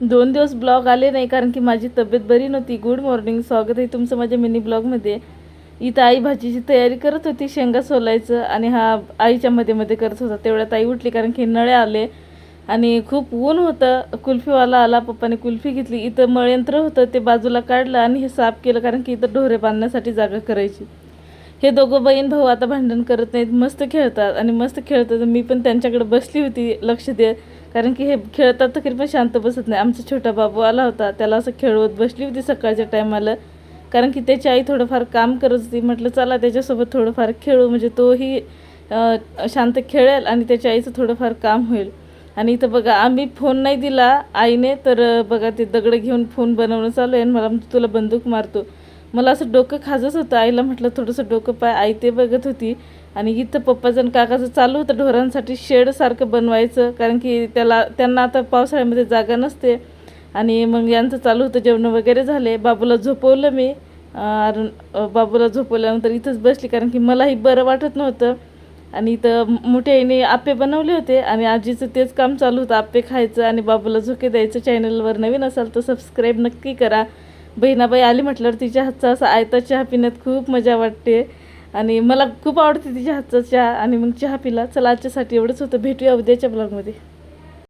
2 दिवस ब्लॉग आले नाही कारण की माझी तब्येत बरी नव्हती. गुड मॉर्निंग, स्वागत आहे तुमचं माझ्या मिनी ब्लॉगमध्ये. इथं आई भाजीची तयारी करत होती, शेंगा सोलायचं, आणि हा आईच्या मध्ये करत होता. तेवढ्यात आई उठली कारण की नळे आले आणि खूप ऊन होतं. कुल्फीवाला आला, पप्पाने कुल्फी घेतली. इथं मळयंत्र होतं ते बाजूला काढलं आणि हे साफ केलं कारण की इथं ढोरे बांधण्यासाठी जागा करायची. हे दोघं बहीण भाऊ आता भांडण करत नाहीत, मस्त खेळतात आणि मस्त खेळतात. मी पण त्यांच्याकडे बसली होती लक्ष देत, कारण की हे खेळतात तरी पण शांत बसत नाही. आमचा छोटा बाबू आला होता, त्याला असं खेळवत बसली होती सकाळच्या टायमाला, कारण की त्याची आई थोडंफार काम करत होती. म्हटलं चला त्याच्यासोबत थोडंफार खेळू, म्हणजे तोही शांत खेळेल आणि त्याच्या आईचं थोडंफार काम होईल. आणि इथं बघा, आम्ही फोन नाही दिला आईने, तर बघा ते दगड घेऊन फोन बनवणं चालू आहे आणि मला म्हणतो तुला बंदूक मारतो. मला असं डोकं खाजत होतं. आईला म्हटलं थोडंसं डोकं पाय, आई ते बघत होती. आणि इथं पप्पाचं आणि काकाचं चालू होतं ढोरांसाठी शेडसारखं बनवायचं, कारण की त्यांना आता पावसाळ्यामध्ये जागा नसते. आणि मग यांचं चालू होतं. जेवण वगैरे झाले, बाबूला झोपवलं मी. बाबूला झोपवल्यानंतर इथंच बसली कारण की मलाही बरं वाटत नव्हतं. आणि इथं मोठ्या आईने आप्पे बनवले होते आणि आजीचं तेच काम चालू होतं, आप्पे खायचं आणि बाबूला झोके द्यायचं. चॅनलवर नवीन असाल तर सबस्क्राईब नक्की करा. बहिणाबाई आली म्हटल्यावर तिच्या हातचा असा आयता चहा पिण्यात खूप मजा वाटते आणि मला खूप आवडते तिच्या हातचा चहा. आणि मग चहा पिला. चला, आजच्यासाठी एवढंच होतं. भेटूया उद्याच्या ब्लॉगमध्ये.